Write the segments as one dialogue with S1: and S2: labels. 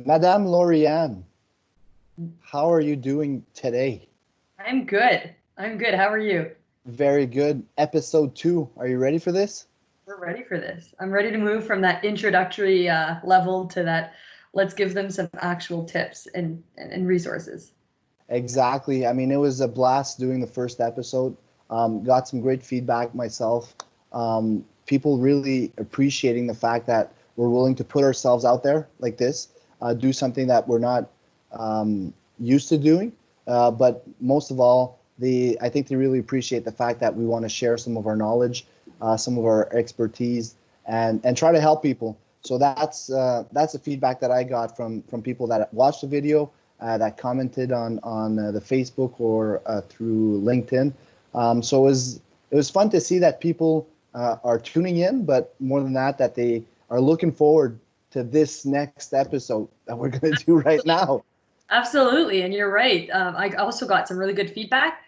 S1: Madame Lorianne, how are you doing today?
S2: I'm good. I'm good. How are you?
S1: Very good. Episode 2. Are you ready for this?
S2: We're ready for this. I'm ready to move from that introductory level to that. Let's give them some actual tips and resources.
S1: Exactly. I mean, it was a blast doing the first episode. Got some great feedback myself. People really appreciating the fact that we're willing to put ourselves out there like this, do something that we're not used to doing. But most of all, I think they really appreciate the fact that we want to share some of our knowledge, some of our expertise, and try to help people. So that's the feedback that I got from people that watched the video, that commented on the Facebook or through LinkedIn. So it was fun to see that people are tuning in, but more than that, that they are looking forward to this next episode that we're going to do right now.
S2: Absolutely. And you're right. I also got some really good feedback.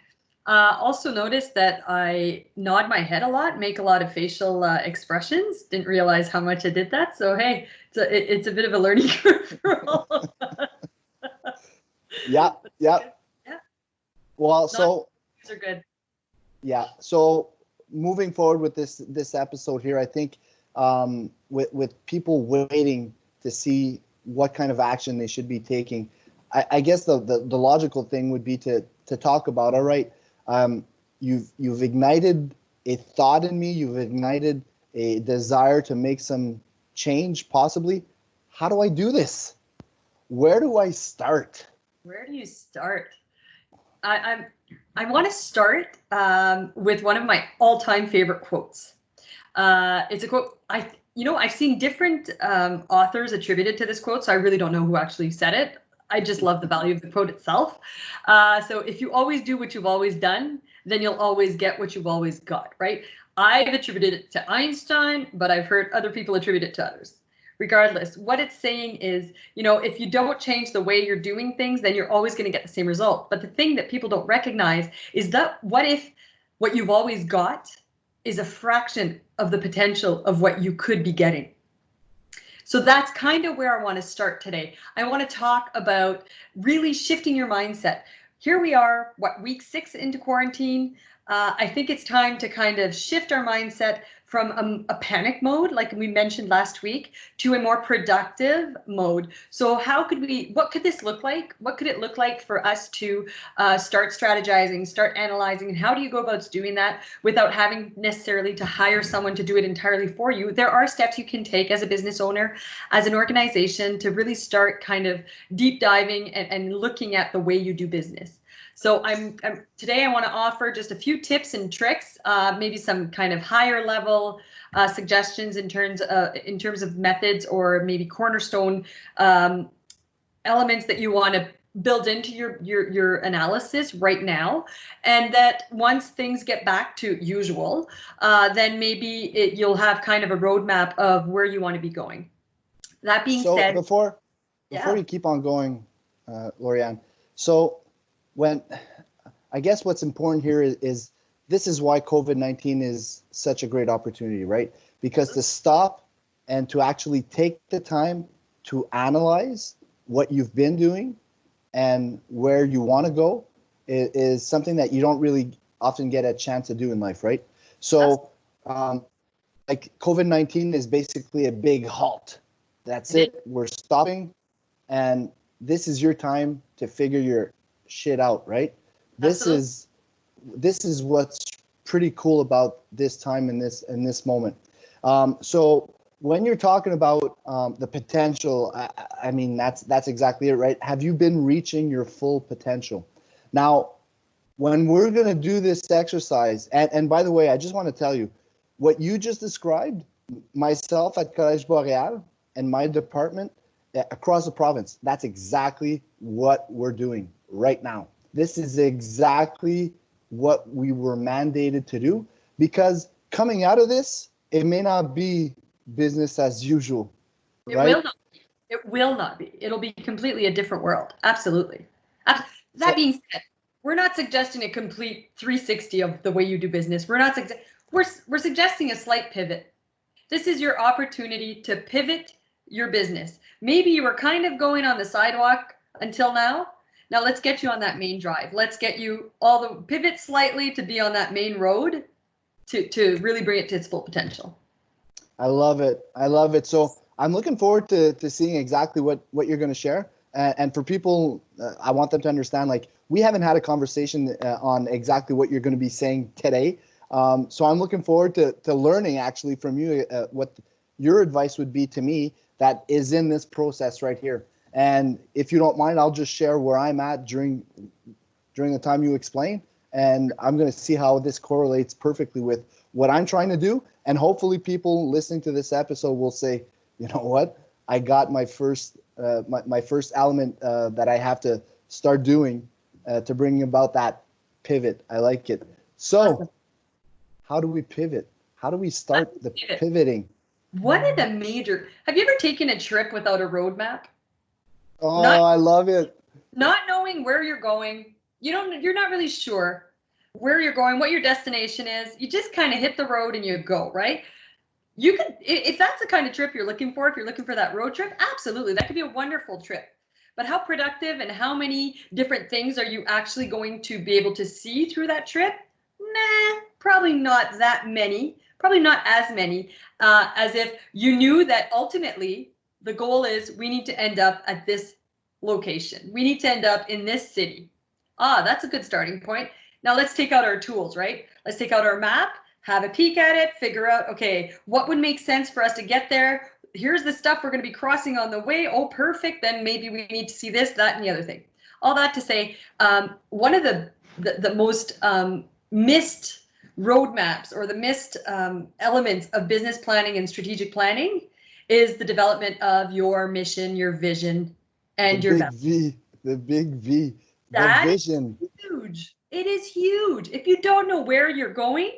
S2: Also noticed that I nod my head a lot, make a lot of facial expressions. Didn't realize how much I did that. So, hey, it's a bit of a learning curve for all of us.
S1: Yeah, yeah.
S2: Yeah,
S1: Well,
S2: not
S1: so
S2: are good.
S1: yeah, so moving forward with this episode here, I think with people waiting to see what kind of action they should be taking, I guess the logical thing would be to talk about, all right, you've ignited a thought in me, you've ignited a desire to make some change, possibly. How do I do this? Where do I start?
S2: Where do you start? I, I want to start with one of my all-time favorite quotes. It's a quote I've seen different authors attributed to this quote, so I really don't know who actually said it. I just love the value of the quote itself. So if you always do what you've always done, then you'll always get what you've always got, right? I've attributed it to Einstein, but I've heard other people attribute it to others. Regardless, what it's saying is, if you don't change the way you're doing things, then you're always going to get the same result. But the thing that people don't recognize is that what if what you've always got is a fraction of the potential of what you could be getting? So that's kind of where I want to start today. I want to talk about really shifting your mindset. Here we are, week 6 into quarantine. I think it's time to kind of shift our mindset from a panic mode, like we mentioned last week, to a more productive mode. So what could this look like? What could it look like for us to start strategizing, start analyzing? And how do you go about doing that without having necessarily to hire someone to do it entirely for you? There are steps you can take as a business owner, as an organization, to really start kind of deep diving and looking at the way you do business. So today I want to offer just a few tips and tricks, maybe some kind of higher level suggestions in terms of methods, or maybe cornerstone elements that you want to build into your analysis right now, and that once things get back to usual, then maybe you'll have kind of a roadmap of where you want to be going. That being
S1: So
S2: said,
S1: before
S2: yeah,
S1: you keep on going, Lorianne, so when I guess what's important here is this is why COVID-19 is such a great opportunity, right? Because to stop and to actually take the time to analyze what you've been doing and where you want to go is something that you don't really often get a chance to do in life, right? So, like COVID-19 is basically a big halt. That's
S2: it is.
S1: it. We're stopping, and this is your time to figure your shit out, right? This
S2: Absolutely.
S1: is this is what's pretty cool about this time in this moment. So when you're talking about the potential, I mean that's exactly it, right? Have you been reaching your full potential? Now, when we're going to do this exercise, and by the way, I just want to tell you, what you just described, myself at Collège Boréal and my department across the province, that's exactly what we're doing right now. This is exactly what we were mandated to do, because coming out of this, it may not be business as usual,
S2: It will
S1: right?
S2: not be. It will not be. It'll be completely a different world. Absolutely. That
S1: So,
S2: being said, we're not suggesting a complete 360 of the way you do business. We're suggesting a slight pivot. This is your opportunity to pivot your business. Maybe you were kind of going on the sidewalk until now. Now let's get you on that main drive. Let's get you all the pivot slightly to be on that main road to really bring it to its full potential.
S1: I love it. I love it. So I'm looking forward to seeing exactly what you're going to share. And for people, I want them to understand, like, we haven't had a conversation on exactly what you're going to be saying today. So I'm looking forward to learning actually from you what your advice would be to me that is in this process right here. And if you don't mind, I'll just share where I'm at during the time you explain. And I'm going to see how this correlates perfectly with what I'm trying to do. And hopefully people listening to this episode will say, you know what, I got my first my first element that I have to start doing to bring about that pivot. I like it. So
S2: Awesome.
S1: How do we pivot? How do we start the pivoting?
S2: One of the major, have you ever taken a trip without a roadmap?
S1: Oh, I love it.
S2: Not knowing where you're going. You're not really sure where you're going, what your destination is. You just kind of hit the road and you go, right? You could, if that's the kind of trip you're looking for, if you're looking for that road trip, absolutely, that could be a wonderful trip. But how productive and how many different things are you actually going to be able to see through that trip? Nah, probably not that many, probably not as many as if you knew that ultimately the goal is we need to end up at this location. We need to end up in this city. Ah, that's a good starting point. Now let's take out our tools, right? Let's take out our map, have a peek at it, figure out, okay, what would make sense for us to get there? Here's the stuff we're going to be crossing on the way. Oh, perfect. Then maybe we need to see this, that, and the other thing. All that to say, one of the most missed roadmaps or the missed elements of business planning and strategic planning is the development of your mission, your vision, and your
S1: values. The big V,
S2: that
S1: the vision.
S2: Is huge. It is huge. If you don't know where you're going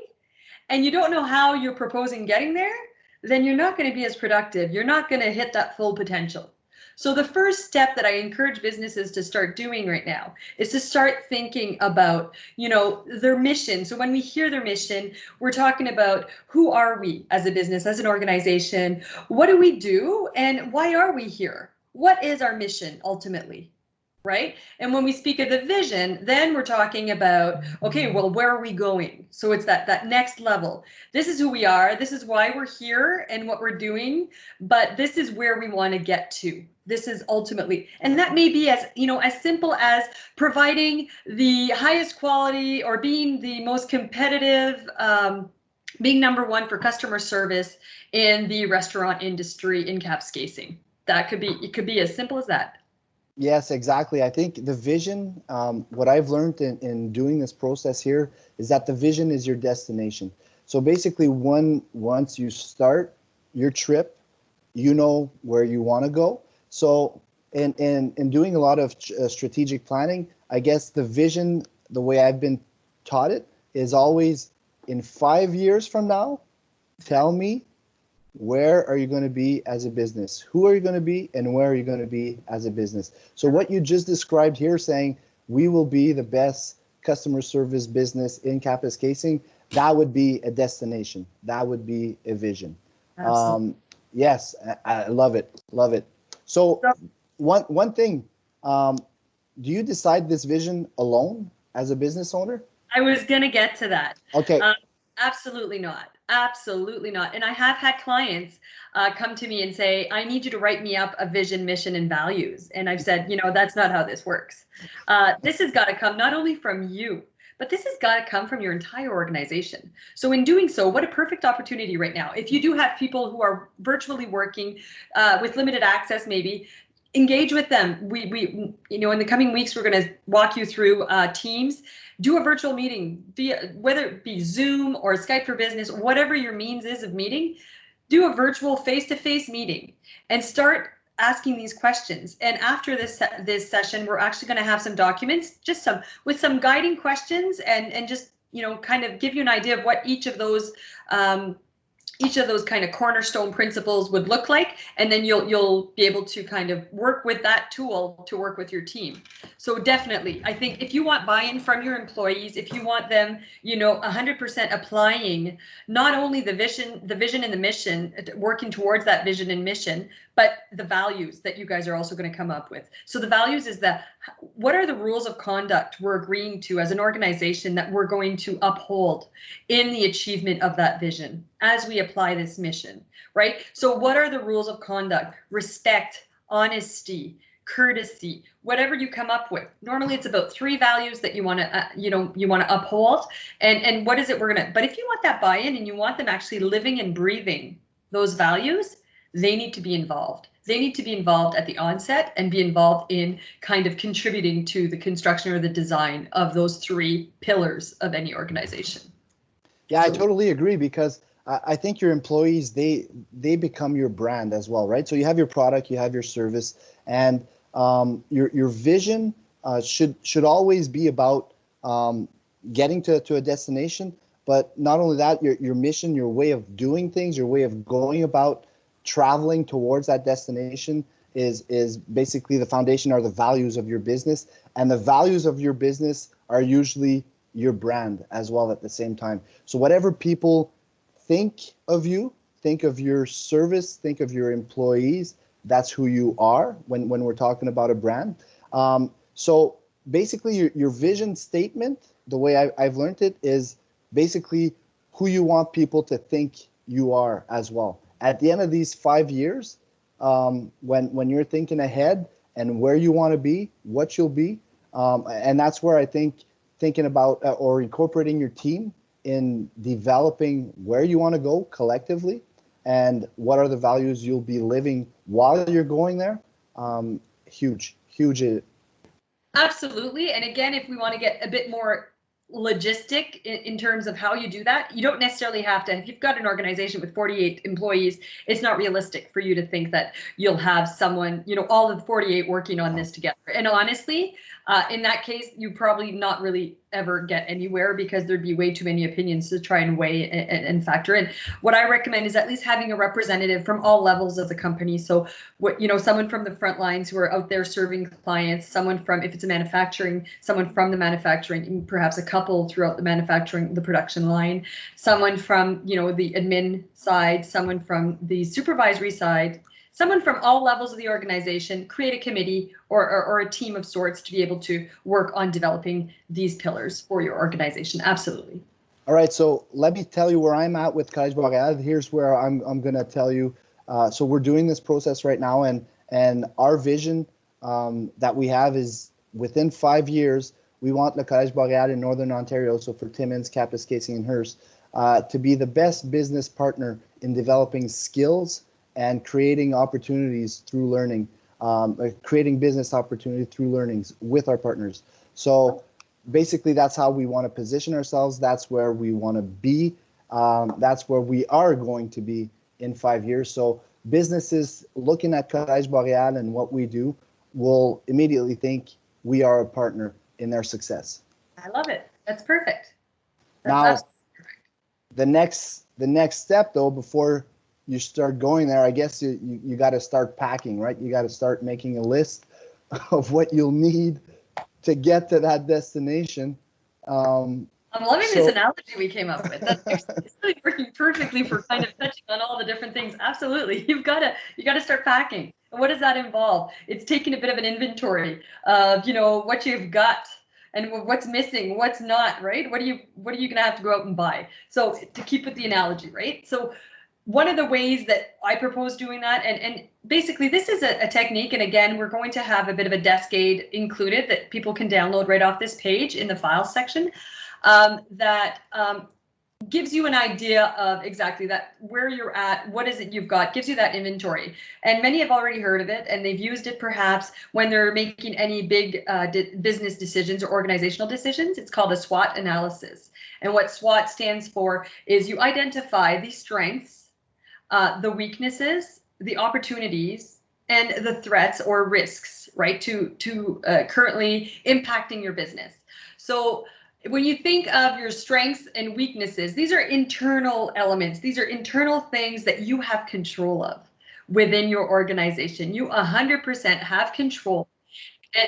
S2: and you don't know how you're proposing getting there, then you're not going to be as productive. You're not going to hit that full potential. So the first step that I encourage businesses to start doing right now is to start thinking about, their mission. So when we hear their mission, we're talking about who are we as a business, as an organization? What do we do? And why are we here? What is our mission ultimately? Right? And when we speak of the vision, then we're talking about, okay, well, where are we going? So it's that next level. This is who we are. This is why we're here and what we're doing. But this is where we want to get to. This is ultimately, and that may be as simple as providing the highest quality or being the most competitive, being number one for customer service in the restaurant industry in Kapuskasing. It could be as simple as that.
S1: Yes, exactly. I think the vision, what I've learned in doing this process here is that the vision is your destination. So basically, once you start your trip, you know where you want to go. So in doing a lot of strategic planning, I guess the vision, the way I've been taught it, is always in 5 years from now, tell me, where are you going to be as a business? Who are you going to be and where are you going to be as a business? So what you just described here, saying we will be the best customer service business in Kapuskasing, that would be a destination. That would be a vision. Yes, I love it. Love it. So one thing, do you decide this vision alone as a business owner?
S2: I was going to get to that.
S1: Okay.
S2: Absolutely not. Absolutely not. And I have had clients come to me and say, I need you to write me up a vision, mission, and values. And I've said, that's not how this works. This has got to come not only from you, but this has got to come from your entire organization. So in doing so, what a perfect opportunity right now. If you do have people who are virtually working with limited access, maybe, engage with them. We in the coming weeks, we're going to walk you through Teams. Do a virtual meeting, whether it be Zoom or Skype for Business, whatever your means is of meeting, do a virtual face-to-face meeting and start asking these questions. And after this session, we're actually going to have some documents, with some guiding questions and just, kind of give you an idea of what each of those each of those kind of cornerstone principles would look like, and then you'll be able to kind of work with that tool to work with your team. So definitely, I think if you want buy-in from your employees, if you want them, 100% applying not only the vision and the mission, working towards that vision and mission, but the values that you guys are also going to come up with. So the values is that what are the rules of conduct we're agreeing to as an organization that we're going to uphold in the achievement of that vision as we apply this mission, right? So what are the rules of conduct? Respect, honesty, courtesy, whatever you come up with. Normally it's about 3 values that you want to you want to uphold, and what is it we're going to, but if you want that buy-in and you want them actually living and breathing those values, they need to be involved. They need to be involved at the onset and be involved in kind of contributing to the construction or the design of those 3 pillars of any organization.
S1: Yeah, I totally agree, because I think your employees, they become your brand as well, right? So you have your product, you have your service, and your vision should always be about getting to a destination. But not only that, your mission, your way of doing things, your way of going about traveling towards that destination is basically the foundation, are the values of your business. And the values of your business are usually your brand as well at the same time. So whatever people think of you, think of your service, think of your employees, that's who you are when we're talking about a brand. So basically your vision statement, the way I've learned it, is basically who you want people to think you are as well. At the end of these 5 years, when you're thinking ahead and where you want to be, what you'll be, and that's where I think thinking about or incorporating your team in developing where you want to go collectively and what are the values you'll be living while you're going there, huge.
S2: Absolutely. And again, if we want to get a bit more logistic in terms of how you do that, you don't necessarily have to, if you've got an organization with 48 employees, it's not realistic for you to think that you'll have someone, all of the 48 working on this together. And honestly, in that case, you probably not really ever get anywhere, because there'd be way too many opinions to try and weigh and factor in. What I recommend is at least having a representative from all levels of the company. So someone from the front lines who are out there serving clients, someone from, if it's a manufacturing, someone from the manufacturing, perhaps a couple throughout the manufacturing, the production line, someone from, the admin side, someone from the supervisory side, someone from all levels of the organization. Create a committee or a team of sorts to be able to work on developing these pillars for your organization. Absolutely.
S1: All right, so let me tell you where I'm at with Collège Boréal. Here's where I'm going to tell you. So we're doing this process right now, and our vision that we have is within 5 years, we want Le Collège Boréal in Northern Ontario, so for Timmins, Kapuskasing, and Hearst, to be the best business partner in developing skills and creating opportunities through learning, creating business opportunity through learnings with our partners. So basically that's how we want to position ourselves. That's where we want to be. That's where we are going to be in 5 years. So businesses looking at Collège Boréal and what we do will immediately think we are a partner in their success.
S2: I love it. That's perfect.
S1: That's the next step, though, before you start going there, I guess you got to start packing, right? You got to start making a list of what you'll need to get to that destination.
S2: I'm loving this analogy we came up with. That's really working perfectly for kind of touching on all the different things. Absolutely, you got to start packing. And what does that involve? It's taking a bit of an inventory of what you've got and what's missing, what's not, right? What are you gonna have to go out and buy? So to keep with the analogy, right? So one of the ways that I propose doing that, and basically this is a technique, and again, we're going to have a bit of a desk aid included that people can download right off this page in the files section, that gives you an idea of exactly that, where you're at, what is it you've got, gives you that inventory. And many have already heard of it, and they've used it perhaps when they're making any big business decisions or organizational decisions. It's called a SWOT analysis. And what SWOT stands for is you identify the strengths, the weaknesses, the opportunities, and the threats or risks, right, to currently impacting your business. So when you think of your strengths and weaknesses, these are internal elements. These are internal things that you have control of within your organization. You 100% have control, and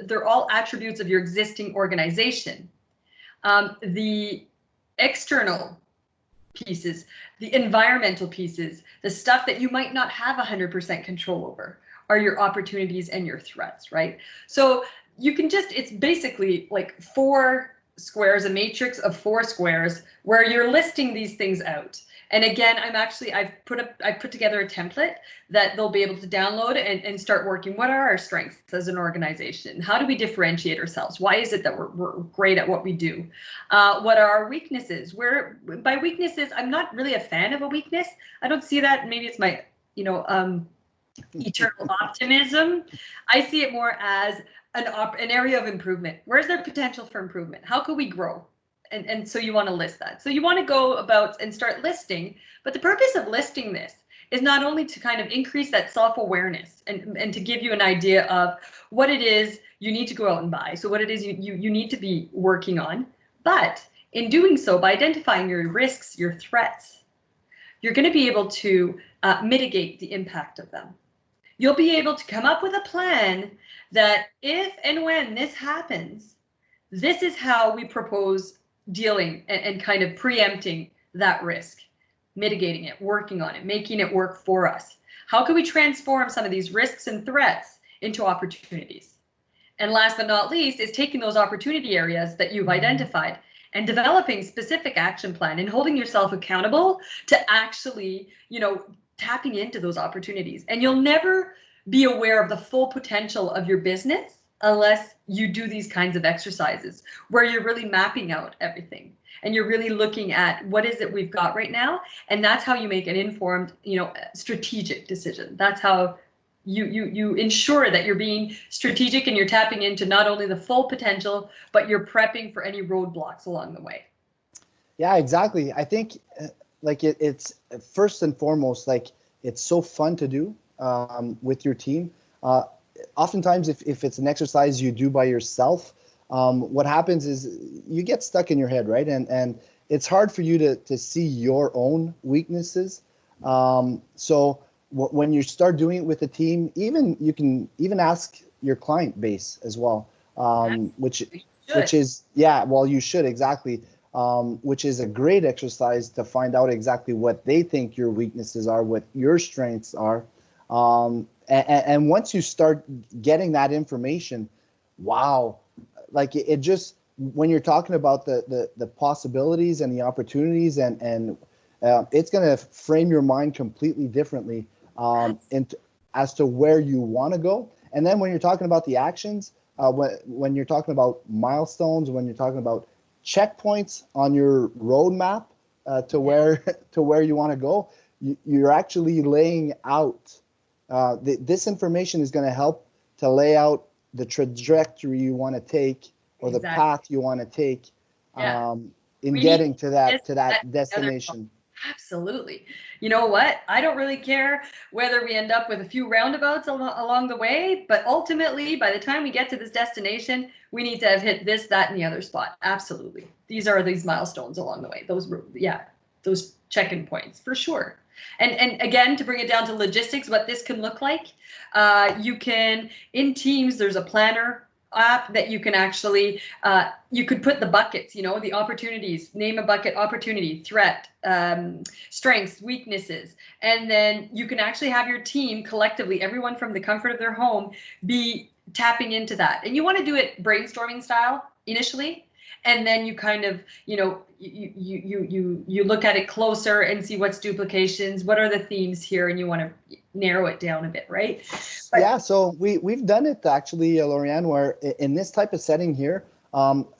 S2: they're all attributes of your existing organization. The external pieces, the environmental pieces, the stuff that you might not have 100% control over are your opportunities and your threats, right? So you can just, it's basically like 4 squares, a matrix of 4 squares where you're listing these things out. And again, I've put together a template that they'll be able to download and start working. What are our strengths as an organization? How do we differentiate ourselves? Why is it that we're great at what we do? What are our weaknesses? By weaknesses, I'm not really a fan of a weakness. I don't see that. Maybe it's my, eternal optimism. I see it more as an area of improvement. Where's there potential for improvement? How could we grow? And so you want to list that. So you want to go about and start listing, but the purpose of listing this is not only to kind of increase that self-awareness and to give you an idea of what it is you need to go out and buy. So what it is you need to be working on, but in doing so, by identifying your risks, your threats, you're going to be able to mitigate the impact of them. You'll be able to come up with a plan that if and when this happens, this is how we propose dealing and kind of preempting that risk, mitigating it, working on it, making it work for us. How can we transform some of these risks and threats into opportunities? And last but not least is taking those opportunity areas that you've identified and developing specific action plan and holding yourself accountable to actually, tapping into those opportunities. And you'll never be aware of the full potential of your business unless you do these kinds of exercises where you're really mapping out everything and you're really looking at what is it we've got right now. And that's how you make an informed, strategic decision. That's how you ensure that you're being strategic and you're tapping into not only the full potential, but you're prepping for any roadblocks along the way.
S1: Yeah, exactly. I think it's first and foremost, it's so fun to do with your team. Oftentimes, if it's an exercise you do by yourself, what happens is you get stuck in your head, right? And it's hard for you to see your own weaknesses. So when you start doing it with a team, you can even ask your client base as well, which is, you should, exactly. Which is a great exercise to find out exactly what they think your weaknesses are, what your strengths are. And once you start getting that information, wow, it just, when you're talking about the possibilities and the opportunities and it's going to frame your mind completely differently as to where you want to go. And then when you're talking about the actions, when you're talking about milestones, when you're talking about checkpoints on your roadmap to where you want to go, you're actually laying out. This information is going to help to lay out the trajectory you want to take or the path you want to take in getting to that destination.
S2: Absolutely. You know what? I don't really care whether we end up with a few roundabouts along the way, but ultimately, by the time we get to this destination, we need to have hit this, that, and the other spot. Absolutely. These are these milestones along the way. Those check-in points for sure. And again, to bring it down to logistics, what this can look like, you can, in Teams, there's a planner app that you can actually, you could put the buckets, the opportunities, name a bucket, opportunity, threat, strengths, weaknesses, and then you can actually have your team collectively, everyone from the comfort of their home, be tapping into that. And you want to do it brainstorming style initially, and then you kind of, you look at it closer and see what's duplications, what are the themes here, and you want to narrow it down a bit, right?
S1: But, so we've done it actually, Lorianne, where in this type of setting here,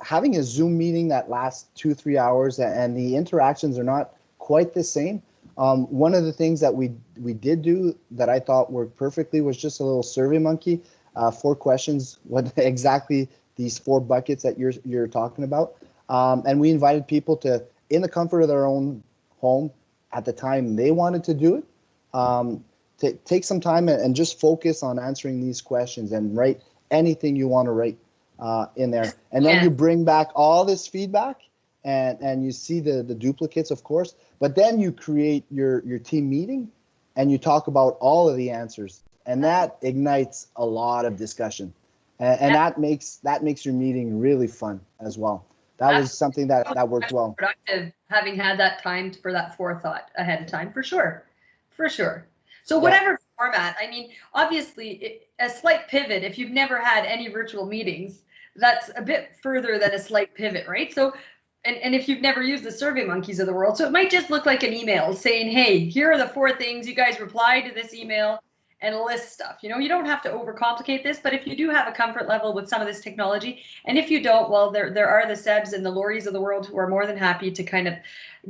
S1: having a Zoom meeting that lasts 2-3 hours and the interactions are not quite the same. One of the things that we did do that I thought worked perfectly was just a little Survey Monkey, 4 questions, what exactly these 4 buckets that you're talking about. And we invited people to, in the comfort of their own home at the time they wanted to do it, to take some time and just focus on answering these questions and write anything you want to write. in there, and then you bring back all this feedback, and you see the duplicates, of course, but then you create your team meeting, and you talk about all of the answers, and that ignites a lot of discussion, and that makes your meeting really fun as well. That was something that worked well.
S2: Productive, having had that time for that forethought ahead of time, for sure. So whatever format, I mean, obviously a slight pivot, if you've never had any virtual meetings, that's a bit further than a slight pivot, right? So, and if you've never used the SurveyMonkeys of the world, so it might just look like an email saying, hey, here are the 4 things, you guys reply to this email and list stuff. You know, you don't have to overcomplicate this, but if you do have a comfort level with some of this technology, and if you don't, well, there are the Sebs and the Loris of the world who are more than happy to kind of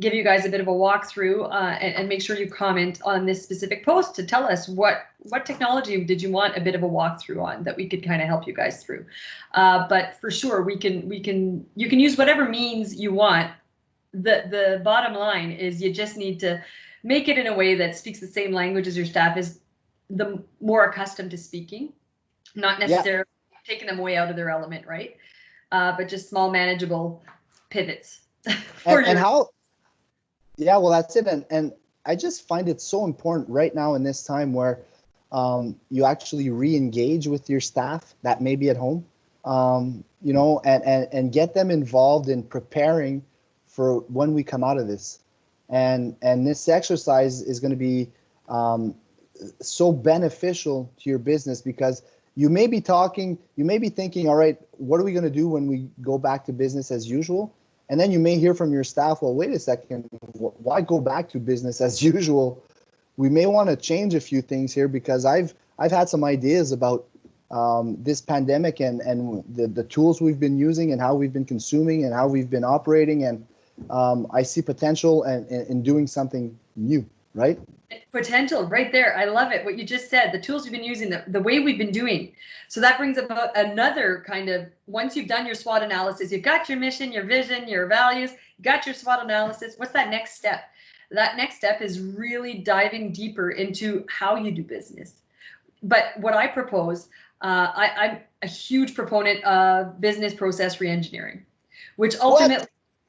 S2: give you guys a bit of a walkthrough and make sure you comment on this specific post to tell us what technology did you want a bit of a walkthrough on that we could kind of help you guys through. But for sure, you can use whatever means you want. The bottom line is you just need to make it in a way that speaks the same language as your staff is the more accustomed to speaking, not necessarily taking them way out of their element, right? But just small, manageable pivots.
S1: Well, that's it. And I just find it so important right now in this time where you actually re-engage with your staff that may be at home, you know, and get them involved in preparing for when we come out of this. And this exercise is going to be so beneficial to your business, because you may be thinking, all right, what are we going to do when we go back to business as usual? And then you may hear from your staff, well, wait a second, why go back to business as usual? We may want to change a few things here, because I've had some ideas about this pandemic and the tools we've been using and how we've been consuming and how we've been operating. And I see potential in doing something new, right?
S2: Potential right there. I love it. What you just said, the tools we've been using, the way we've been doing. So that brings about another kind of, once you've done your SWOT analysis, you've got your mission, your vision, your values, you got your SWOT analysis. What's that next step? That next step is really diving deeper into how you do business. But what I propose, I'm a huge proponent of business process reengineering, which ultimately,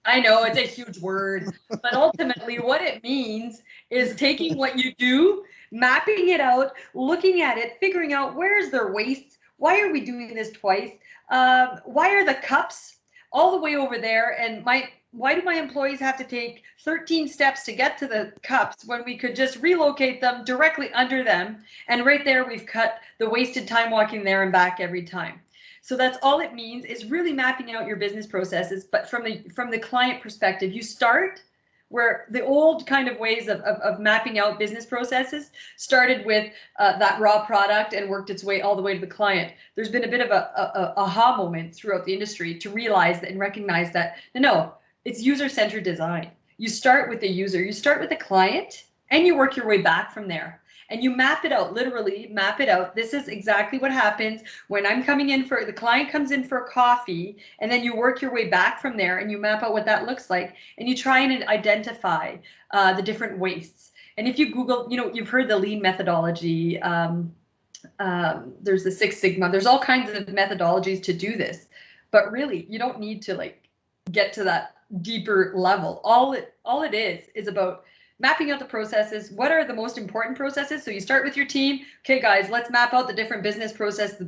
S2: I know it's a huge word, but ultimately what it means is taking what you do, mapping it out, looking at it, figuring out where's their waste, why are we doing this twice, why are the cups all the way over there, and why do my employees have to take 13 steps to get to the cups when we could just relocate them directly under them, and right there we've cut the wasted time walking there and back every time. So that's all it means, is really mapping out your business processes. But from the client perspective, you start where the old kind of ways of mapping out business processes started with that raw product and worked its way all the way to the client. There's been a bit of a aha moment throughout the industry to realize that and recognize that, no, it's user-centered design. You start with the user, you start with the client, and you work your way back from there. And you map it out, literally map it out. This is exactly what happens when I'm coming in the client comes in for a coffee, and then you work your way back from there and you map out what that looks like, and you try and identify the different wastes. And if you Google, you've heard the lean methodology, there's the Six Sigma, there's all kinds of methodologies to do this, but really you don't need to get to that deeper level. All it is about mapping out the processes. What are the most important processes? So you start with your team. Okay, guys, let's map out the different business process,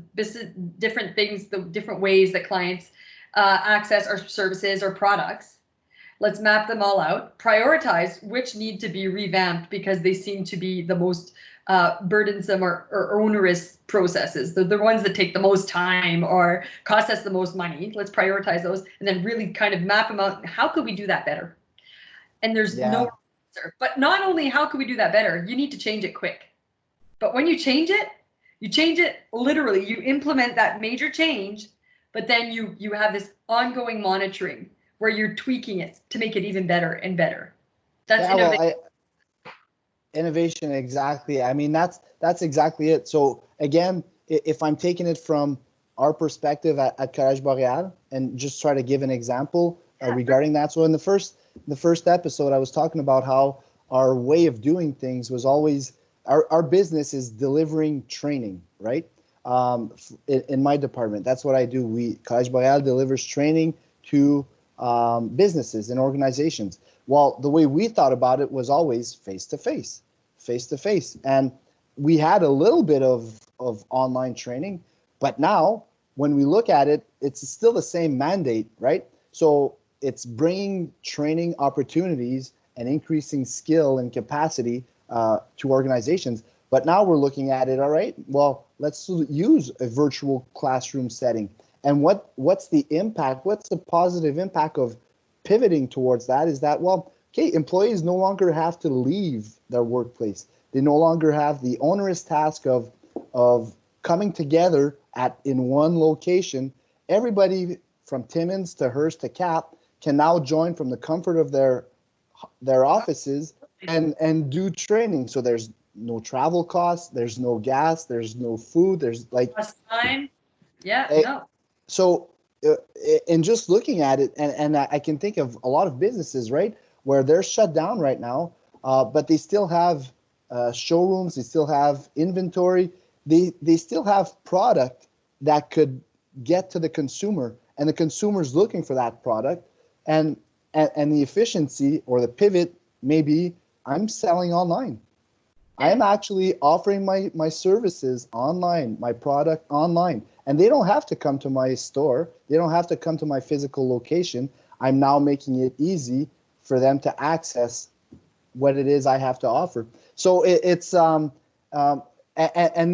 S2: different things, the different ways that clients access our services or products. Let's map them all out. Prioritize which need to be revamped because they seem to be the most burdensome or onerous processes. They're the ones that take the most time or cost us the most money. Let's prioritize those and then really kind of map them out. How could we do that better? And there's no answer. But not only how could we do that better, you need to change it quick. But when you change it literally. You implement that major change, but then you have this ongoing monitoring where you're tweaking it to make it even better and better. That's innovation.
S1: Innovation, exactly. I mean, that's exactly it. So again, if I'm taking it from our perspective at Collège Boréal and just try to give an example regarding that. So in the first episode, I was talking about how our way of doing things was always, our business is delivering training, right? in my department. That's what I do. Collège Boreal delivers training to businesses and organizations. Well, the way we thought about it was always face to face. And we had a little bit of online training, but now when we look at it, it's still the same mandate, right? So it's bringing training opportunities and increasing skill and capacity to organizations. But now we're looking at it, all right, well, let's use a virtual classroom setting. And what's the impact? What's the positive impact of pivoting towards that? Is that, well, okay, employees no longer have to leave their workplace. They no longer have the onerous task of coming together in one location. Everybody from Timmins to Hearst to Cap can now join from the comfort of their offices and do training. So there's no travel costs, there's no gas, there's no food, there's like
S2: time. Yeah, no.
S1: So and just looking at it, and I can think of a lot of businesses, right, where they're shut down right now, but they still have showrooms, they still have inventory, they still have product that could get to the consumer, and the consumer's looking for that product, and the efficiency or the pivot may be, I'm selling online. I am actually offering my services online, my product online, and they don't have to come to my store. They don't have to come to my physical location. I'm now making it easy for them to access what it is I have to offer. So it's and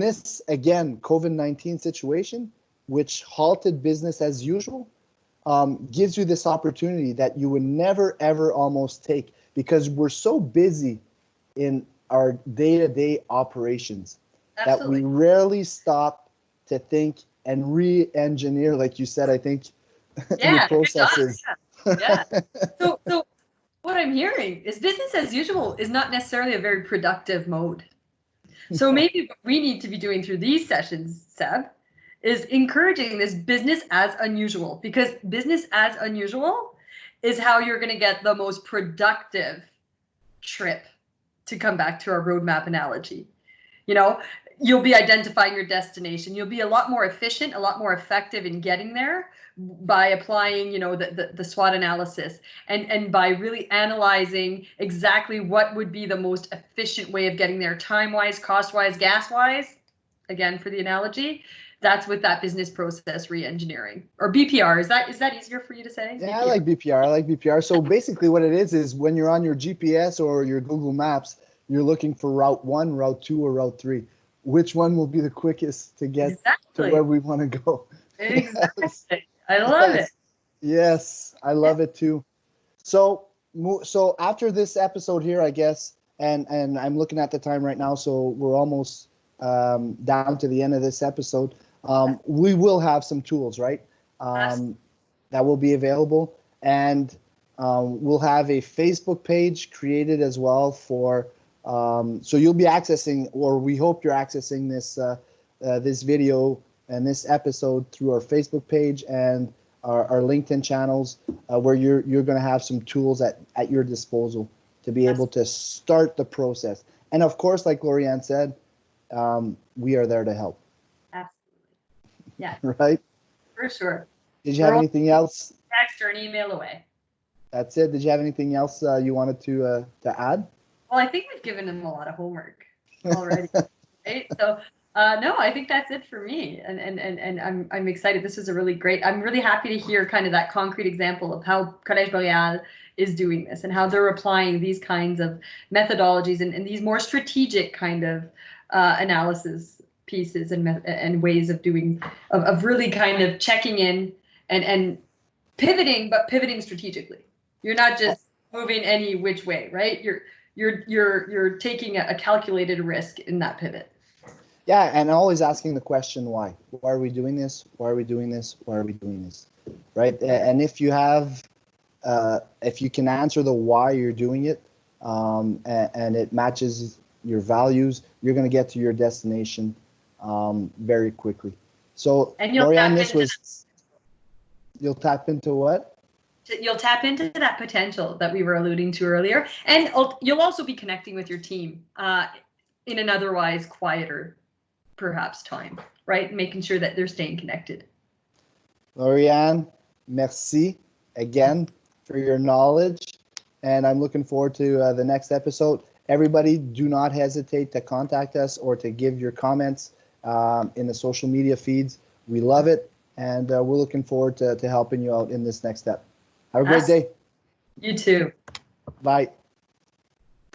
S1: this, again, COVID-19 situation, which halted business as usual, gives you this opportunity that you would never, ever almost take, because we're so busy in our day-to-day operations. Absolutely. That we rarely stop to think and re-engineer, like you said, I think, your processes.
S2: Yeah. So what I'm hearing is business as usual is not necessarily a very productive mode. So maybe what we need to be doing through these sessions, Seb, is encouraging this business as unusual, because business as unusual is how you're going to get the most productive trip, to come back to our roadmap analogy. You know, you'll be identifying your destination. You'll be a lot more efficient, a lot more effective in getting there by applying, you know, the SWOT analysis and by really analyzing exactly what would be the most efficient way of getting there, time-wise, cost-wise, gas-wise. Again, for the analogy, that's with that business process re-engineering, or BPR. Is that easier for you to say?
S1: Yeah,
S2: BPR.
S1: I like BPR. So basically what it is when you're on your GPS or your Google Maps, you're looking for route 1, route 2, or route 3. Which one will be the quickest to get to where we want to go?
S2: Exactly. I love it.
S1: Yes, I love it too. So after this episode here, I guess, and I'm looking at the time right now, so we're almost down to the end of this episode. We will have some tools, right? That will be available, and we'll have a Facebook page created as well for. So you'll be accessing, or we hope you're accessing this video and this episode through our Facebook page and our LinkedIn channels, where you're going to have some tools at your disposal to be able to start the process. And of course, like Glorianne said, we are there to help.
S2: Absolutely. Yeah.
S1: Right?
S2: For sure.
S1: Did you have anything else?
S2: Text or an email away.
S1: That's it. Did you have anything else you wanted to add?
S2: Well, I think we've given them a lot of homework already. Right? So no, I think that's it for me. And I'm excited. This is a really great, I'm really happy to hear kind of that concrete example of how Collège Boreal is doing this and how they're applying these kinds of methodologies and these more strategic kind of analysis pieces and ways of doing, of really kind of checking in and pivoting, but pivoting strategically. You're not just moving any which way, right? You're taking a calculated risk in that pivot.
S1: Yeah, and always asking the question why. Why are we doing this? Why are we doing this? Why are we doing this? Right? And if you have, if you can answer the why you're doing it, and it matches your values, you're going to get to your destination very quickly. So, Glorianne, you'll tap into what?
S2: You'll tap into that potential that we were alluding to earlier, and you'll also be connecting with your team in an otherwise quieter perhaps time, right? Making sure that they're staying connected.
S1: Lauriane, merci again for your knowledge, and I'm looking forward to the next episode. Everybody, do not hesitate to contact us or to give your comments in the social media feeds. We love it, and we're looking forward to helping you out in this next step. Have a great day.
S2: You too.
S1: Bye.